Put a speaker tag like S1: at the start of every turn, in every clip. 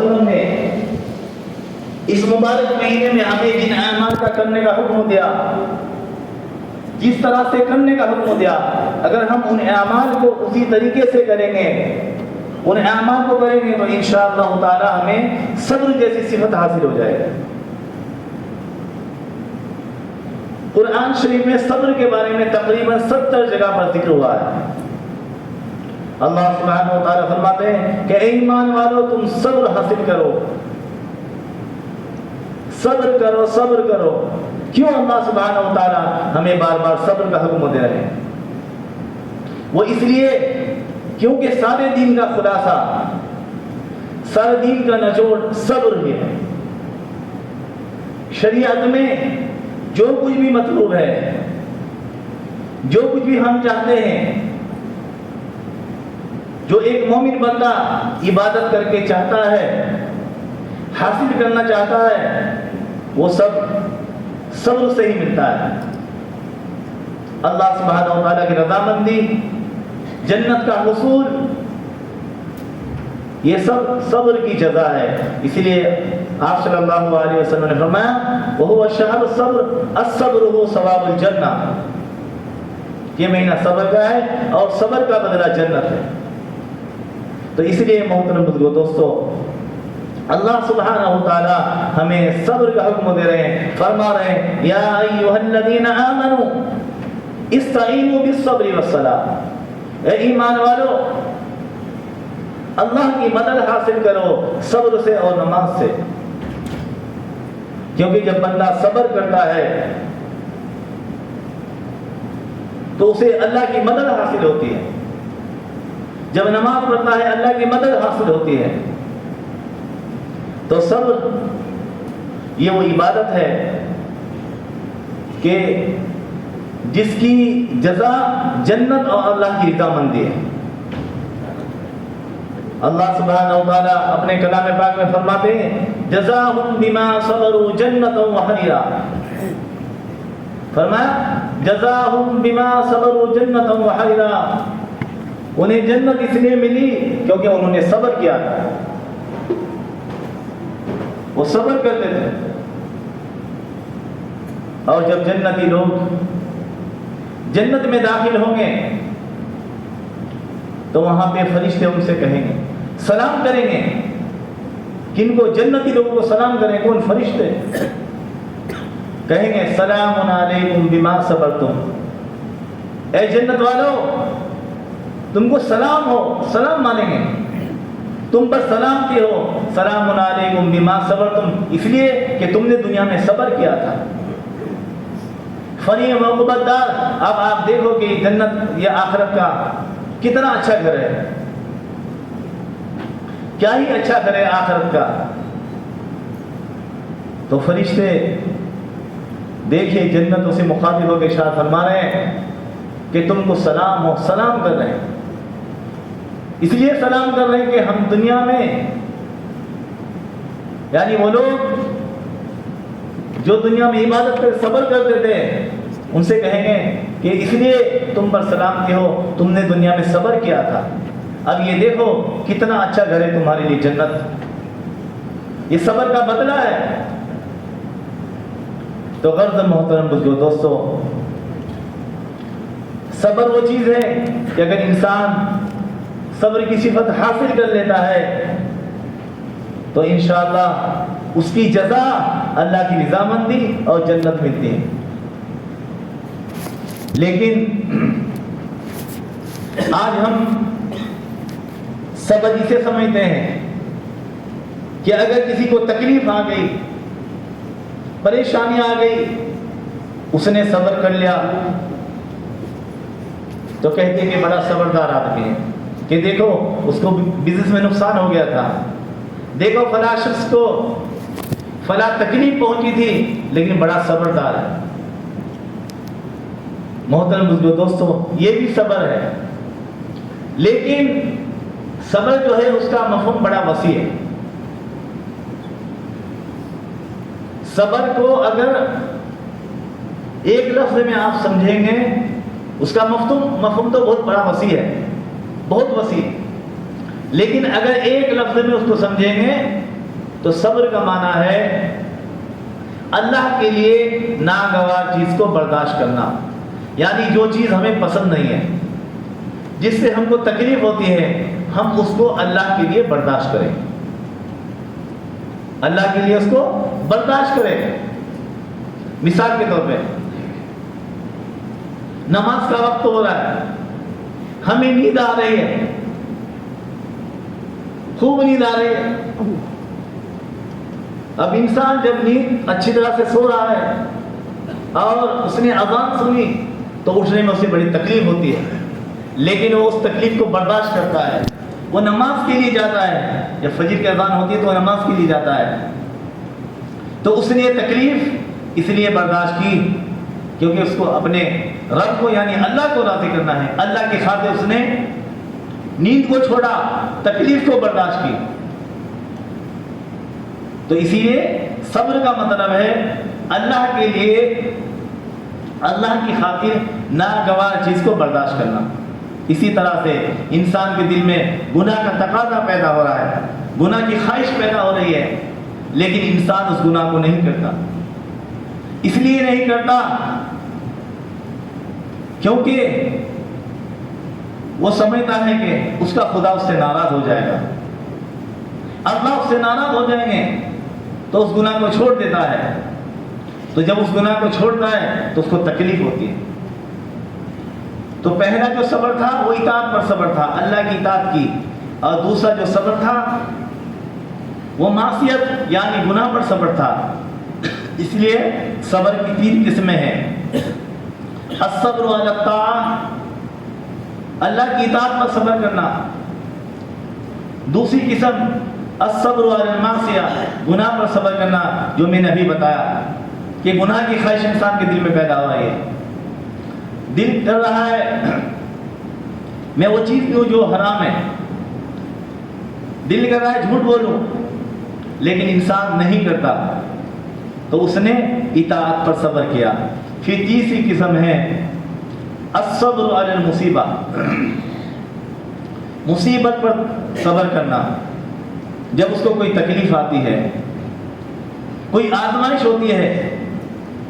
S1: وسلم نے اس مبارک مہینے میں ہمیں جن اعمال کا کرنے کا حکم دیا، جس طرح سے کرنے کا حکم دیا، اگر ہم ان اعمال کو اسی طریقے سے کریں گے، ان اعمال کو کریں گے، تو انشاءاللہ تعالی ہمیں صبر جیسی صفت حاصل ہو جائے گی۔ قرآن شریف میں صبر کے بارے میں تقریباً 70 جگہ پر ذکر ہوا ہے۔ اللہ سبحانہ و تعالیٰ فرماتے ہیں کہ اے ایمان والو تم صبر حاصل کرو، صبر کرو، صبر کرو۔ کیوں اللہ سبحانہ و تعالیٰ ہمیں بار بار صبر کا حکم دے رہے ہیں؟ وہ اس لیے کیونکہ سارے دین کا خلاصہ، سارے دین کا نچوڑ صبر ہی ہے۔ شریعت میں جو کچھ بھی مطلوب ہے، جو کچھ بھی ہم چاہتے ہیں، جو ایک مومن بندہ عبادت کر کے چاہتا ہے، حاصل کرنا چاہتا ہے، وہ سب صبر سے ہی ملتا ہے۔ اللہ سبحانہ و تعالیٰ کی رضامندی، جنت کا حصول، یہ سب صبر کی جزا ہے۔ اسی لیے آپ صلی اللہ علیہ وسلم نے فرمایا وَهُوَ شَهْرُ الصَّبْرِ الصَّبْرُ هُوَ ثواب الجنہ، یہ مہینہ صبر کا ہے اور صبر کا بدلہ جنت ہے۔ تو اس لیے محترم بزرگوں، دوستو، اللہ سبحانہ و تعالی ہمیں صبر کا حکم دے رہے ہیں، فرما رہے ہیں یا ایھا الذین آمنوا استعینوا بالصبر والصلاۃ، اے ایمان والو اللہ کی مدد حاصل کرو صبر سے اور نماز سے، کیونکہ جب بندہ صبر کرتا ہے تو اسے اللہ کی مدد حاصل ہوتی ہے، جب نماز پڑھتا ہے اللہ کی مدد حاصل ہوتی ہے۔ تو صبر یہ وہ عبادت ہے کہ جس کی جزا جنت اور اللہ کی رضامندی ہے۔ اللہ سبحانہ و تعالیٰ اپنے کلام پاک میں فرماتے ہیں جزاہم بما صبروا جنۃ وحریرا، فرمایا جزاہم بما صبروا جنۃ وحریرا، انہیں جنت اس لیے ملی کیونکہ انہوں نے صبر کیا تھا، وہ صبر کرتے تھے۔ اور جب جنتی لوگ جنت میں داخل ہوں گے تو وہاں پہ فرشتے ان سے کہیں گے، سلام کریں گے۔ کن کو؟ جنتی لوگوں کو سلام کریں۔ کون؟ فرشتے کہیں گے سلام علیکم بما صبرتم، اے جنت والو تم کو سلام ہو، سلام مانیں گے، تم پر سلام کی ہو، سلام علیکم بما صبرتم، اس لیے کہ تم نے دنیا میں صبر کیا تھا۔ فنی عقبۃ دار، اب آپ دیکھو کہ جنت یا آخرت کا کتنا اچھا گھر ہے، کیا ہی اچھا گھر ہے آخرت کا۔ تو فرشتے دیکھیے جنتوں سے مخاطب ہو کے ارشاد فرما رہے ہیں کہ تم کو سلام ہو، سلام کر رہے ہیں، اس لیے سلام کر رہے ہیں کہ ہم دنیا میں، یعنی وہ لوگ جو دنیا میں عبادت کر صبر کرتے تھے ان سے کہیں گے کہ اس لیے تم پر سلام کی ہو، تم نے دنیا میں صبر کیا تھا، اب یہ دیکھو کتنا اچھا گھر ہے تمہارے لیے جنت، یہ صبر کا بدلہ ہے۔ تو غرض محترم بزرگوں، دوستو، صبر وہ چیز ہے کہ اگر انسان صبر کی صفت حاصل کر لیتا ہے تو انشاءاللہ اس کی جزا اللہ کی رضامندی اور جنت ملتی ہے۔ لیکن آج ہم صبر اسے سمجھتے ہیں کہ اگر کسی کو تکلیف آ گئی، پریشانی آ گئی، اس نے صبر کر لیا تو کہتے ہیں کہ بڑا صبردار آدمی ہے، کہ دیکھو اس کو بزنس میں نقصان ہو گیا تھا، دیکھو فلاں شخص کو فلاں تکلیف پہنچی تھی لیکن بڑا صبردار ہے۔ محترم بزرگوں، دوستو، یہ بھی صبر ہے، لیکن صبر جو ہے اس کا مفہوم بڑا وسیع ہے۔ صبر کو اگر ایک لفظ میں آپ سمجھیں گے اس کا مفہوم تو بہت بڑا وسیع ہے، بہت وسیع، لیکن اگر ایک لفظ میں اس کو سمجھیں گے تو صبر کا معنی ہے اللہ کے لیے ناگوار چیز کو برداشت کرنا، یعنی جو چیز ہمیں پسند نہیں ہے، جس سے ہم کو تکلیف ہوتی ہے، ہم اس کو اللہ کے لیے برداشت کریں، اللہ کے لیے اس کو برداشت کریں۔ مثال کے طور پہ نماز کا وقت ہو رہا ہے، ہمیں نیند آ رہی ہے، خوب نیند آ رہی ہے۔ اب انسان جب نیند اچھی طرح سے سو رہا ہے اور اس نے اذان سنی تو اٹھنے میں اسے بڑی تکلیف ہوتی ہے، لیکن وہ اس تکلیف کو برداشت کرتا ہے، وہ نماز کے لیے جاتا ہے۔ جب فجر کی اذان ہوتی ہے تو وہ نماز کے لیے جاتا ہے، تو اس نے یہ تکلیف اس لیے برداشت کی کیونکہ اس کو اپنے رب کو یعنی اللہ کو راضی کرنا ہے، اللہ کی خاطر اس نے نیند کو چھوڑا، تکلیف کو برداشت کی۔ تو اسی لیے صبر کا مطلب ہے اللہ کے لیے، اللہ کی خاطر ناگوار چیز کو برداشت کرنا۔ اسی طرح سے انسان کے دل میں گناہ کا تقاضا پیدا ہو رہا ہے، گناہ کی خواہش پیدا ہو رہی ہے، لیکن انسان اس گناہ کو نہیں کرتا۔ اس لیے نہیں کرتا کیونکہ وہ سمجھتا ہے کہ اس کا خدا اس سے ناراض ہو جائے گا، اللہ اس سے ناراض ہو جائیں گے، تو اس گناہ کو چھوڑ دیتا ہے۔ تو جب اس گناہ کو چھوڑتا ہے تو اس کو تکلیف ہوتی ہے۔ تو پہلا جو صبر تھا وہ اطاعت پر صبر تھا، اللہ کی اطاعت کی، اور دوسرا جو صبر تھا وہ معصیت یعنی گناہ پر صبر تھا۔ اس لیے صبر کی 3 قسمیں ہیں۔ الصبر علی الطاعہ، اللہ کی اطاعت پر صبر کرنا۔ دوسری قسم الصبر علی المعصیہ، گناہ پر صبر کرنا، جو میں نے ابھی بتایا کہ گناہ کی خواہش انسان کے دل میں پیدا ہو رہی ہے، دل کر رہا ہے میں وہ چیز پیوں جو حرام ہے، دل کر رہا ہے جھوٹ بولوں، لیکن انسان نہیں کرتا، تو اس نے اطاعت پر صبر کیا۔ پھر تیسری قسم ہے الصبر علی المصیبہ، مصیبت پر صبر کرنا۔ جب اس کو کوئی تکلیف آتی ہے، کوئی آزمائش ہوتی ہے،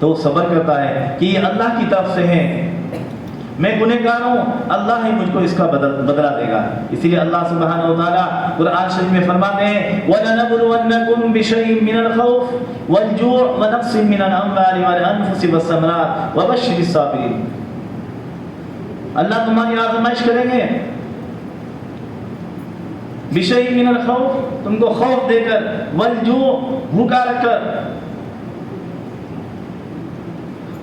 S1: تو وہ صبر کرتا ہے کہ یہ اللہ کی طرف سے ہے، میں گنہگار ہوں، اللہ ہی مجھ کو اس کا بدلہ دے گا۔ اسی لیے اللہ سبحانہ و تعالیٰ قرآن شریف میں فرماتے ہیں وَلَنَبْلُوَنَّكُمْ بِشَيْءٍ مِّنَ الْخَوْفِ وَالْجُوعِ وَنَقْصٍ مِّنَ الْأَمْوَالِ وَالْأَنفُسِ وَالثَّمَرَاتِ وَبَشِّرِ الصَّابِرِينَ۔ اللہ تمہاری آزمائش کریں گے، بِشَيْءٍ مِّنَ الْخَوْفِ، تم کو خوف دے کر، وَالْجُوعِ بھوکا رکھ کر،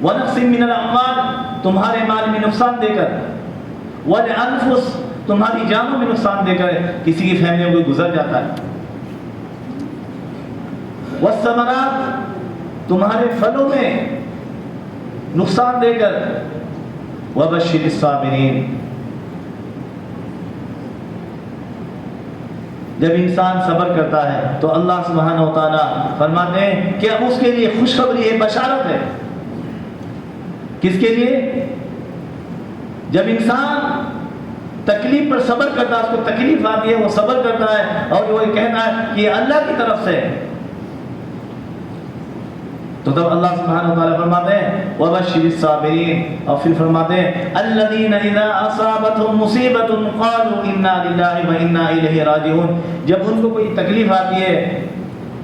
S1: وَنَقْصٍ مِّنَ الْأَمْوَالِ تمہارے مال میں نقصان دے کر، وَالْأَنفُسِ تمہاری جانوں میں نقصان دے کر، کسی کی فیملی میں کوئی گزر جاتا ہے، وَالثَّمَرَاتِ تمہارے پھلوں میں نقصان دے کر، وَبَشِّرِ الصَّابِرِينَ۔ جب انسان صبر کرتا ہے تو اللہ سبحانہ و تعالیٰ فرماتے ہیں کہ اب اس کے لیے خوشخبری ہے، بشارت ہے۔ کس کے لیے؟ جب انسان تکلیف پر صبر کرتا ہے، اس کو تکلیف آتی ہے، وہ صبر کرتا ہے اور وہ کہتا ہے کہ یہ اللہ کی طرف سے، تو تب اللہ سبحانہ و تعالیٰ فرماتے ہیں وَبَشِّرِ الصَّابِرِينَ، اور پھر فرماتے ہیں الَّذِينَ إِذَا أَصَابَتْهُمْ مُصِيبَةٌ قَالُوا إِنَّا لِلَّهِ وَإِنَّا إِلَيْهِ رَاجِعُونَ۔ جب ان کو کوئی تکلیف آتی ہے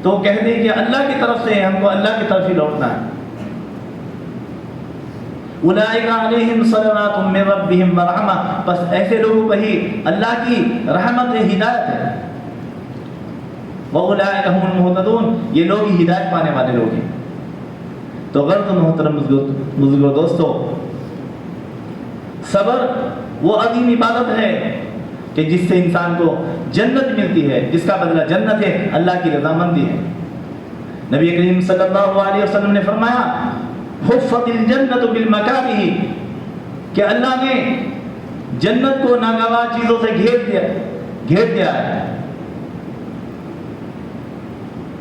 S1: تو وہ کہتے ہیں کہ اللہ کی طرف سے، ہم کو اللہ کی طرف ہی لوٹنا ہے۔ اولئک علیہم صلوات من ربہم ورحمہ، بس ایسے لوگوں پر ہی اللہ کی رحمت ہے، ہدایت ہے۔ واولئک هم المہتدون، یہ لوگ ہی ہدایت پانے والے لوگ ہیں۔ تو غرض محترم بزرگوں دوستو، صبر وہ عظیم عبادت ہے کہ جس سے انسان کو جنت ملتی ہے، جس کا بدلہ جنت ہے، اللہ کی رضامندی ہے۔ نبی کریم صلی اللہ علیہ وسلم نے فرمایا حفت الجنت بالمکارہ، کہ اللہ نے جنت کو ناگوار چیزوں سے گھیر دیا ہے،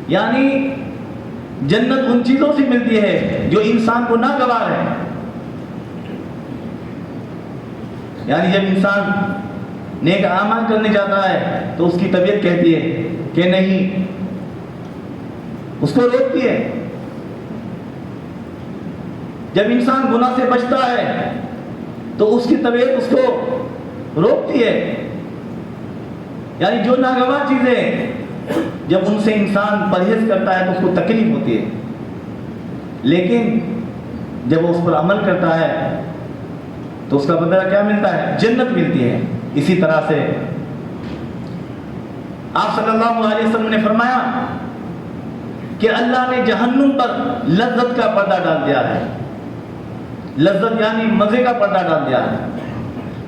S1: یعنی جنت ان چیزوں سے ملتی ہے جو انسان کو ناگوار ہے۔ یعنی جب انسان نیک اعمال کرنے جاتا ہے تو اس کی طبیعت کہتی ہے کہ نہیں، اس کو روکتی ہے. جب انسان گناہ سے بچتا ہے تو اس کی طبیعت اس کو روکتی ہے. یعنی جو ناگوار چیزیں جب ان سے انسان پرہیز کرتا ہے تو اس کو تکلیف ہوتی ہے، لیکن جب وہ اس پر عمل کرتا ہے تو اس کا بدلہ کیا ملتا ہے؟ جنت ملتی ہے. اسی طرح سے آپ صلی اللہ علیہ وسلم نے فرمایا کہ اللہ نے جہنم پر لذت کا پردہ ڈال دیا ہے. لذت یعنی مزے کا پردہ ڈال دیا ہے.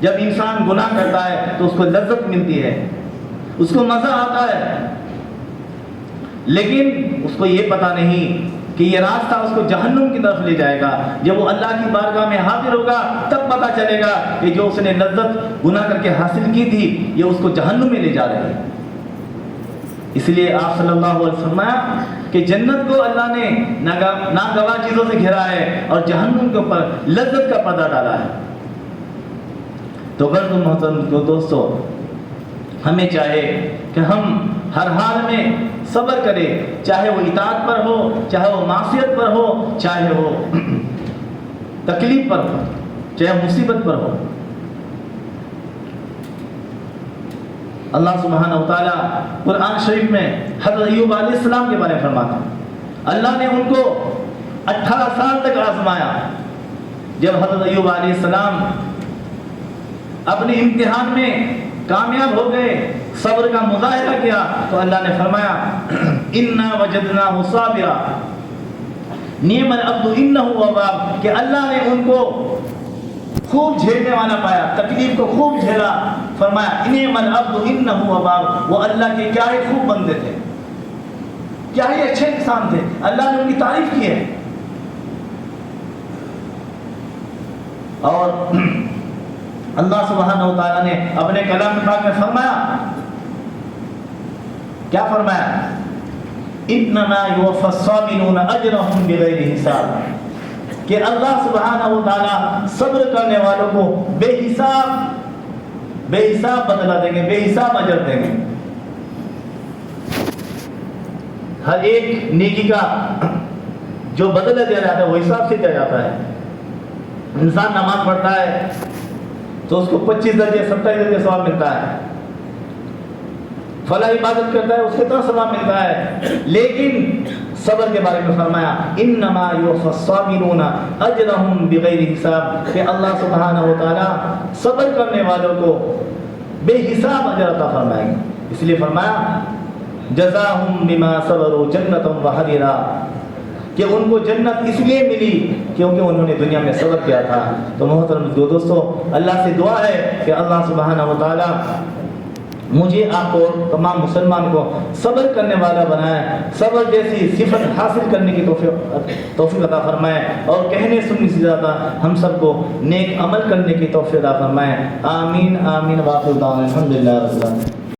S1: جب انسان گناہ کرتا ہے تو اس کو لذت ملتی ہے، اس کو مزہ آتا ہے، لیکن اس کو یہ پتہ نہیں کہ یہ راستہ اس کو جہنم کی طرف لے جائے گا. جب وہ اللہ کی بارگاہ میں حاضر ہوگا تب پتہ چلے گا کہ جو اس نے لذت گناہ کر کے حاصل کی تھی یہ اس کو جہنم میں لے جا رہی ہے. اس لیے آپ صلی اللہ علیہ وسلم فرمایا کہ جنت کو اللہ نے ناگوار چیزوں سے گھیرا ہے اور جہنم کے اوپر لذت کا پردہ ڈالا ہے. تو برد محترم کو دوستو، ہمیں چاہے کہ ہم ہر حال میں صبر کرے، چاہے وہ اطاعت پر ہو، چاہے وہ معصیت پر ہو، چاہے وہ تکلیف پر ہو، چاہے مصیبت پر ہو. اللہ سبحانہ و تعالیٰ قرآن شریف میں حضرت ایوب علیہ السلام کے بارے میں فرماتا ہے. اللہ نے ان کو 18 سال تک آزمایا. جب حضرت ایوب علیہ السلام اپنے امتحان میں کامیاب ہو گئے، صبر کا مظاہرہ کیا، تو اللہ نے فرمایا انا وجدناہ صابرا نعم العبد انہ اواب، کہ اللہ نے ان کو خوب جھیلنے والا پایا، تکلیف کو خوب جھیلا. فرمایا نعم العبد انہ اواب، وہ اللہ کے کیا ہی خوب بندے تھے، کیا ہی اچھے انسان تھے. اللہ نے ان کی تعریف کی ہے. اور اللہ سبحانہ و تعالیٰ نے اپنے کلام پاک میں فرمایا، کیا فرمایا؟ انما یوفی الصابرون اجرهم بغیر حساب، کہ اللہ سبحانہ و تعالیٰ صبر کرنے والوں کو بے حساب بدلہ دیں گے، بے حساب اجر دیں گے. ہر ایک نیکی کا جو بدلہ دیا جاتا ہے وہ حساب سے دیا جاتا ہے. انسان نماز پڑھتا ہے تو اس کو 25 درجے 27 درجے ثواب ملتا ہے، فلاں عبادت کرتا ہے اس کے طرح ثواب ملتا ہے. لیکن صبر کے بارے میں فرمایا انما یوفی الصابرون اجرهم بغیر حساب، کہ اللہ سبحانہ و تعالیٰ صبر کرنے والوں کو بے حساب اجر عطا فرمائیں گے. اس لیے فرمایا جزاهم بما صبروا جنۃ وحریرا، کہ ان کو جنت اس لیے ملی کیونکہ انہوں نے دنیا میں صبر کیا تھا. تو محترم دوستو، اللہ سے دعا ہے کہ اللہ سبحانہ و تعالیٰ مجھے آپ کو تمام مسلمان کو صبر کرنے والا بنائے، صبر جیسی صفت حاصل کرنے کی توفیق عطا فرمائے، اور کہنے سننے سے زیادہ ہم سب کو نیک عمل کرنے کی توفیق عطا فرمائے. آمین آمین. واخر دعوانا الحمدللہ رب العالمین.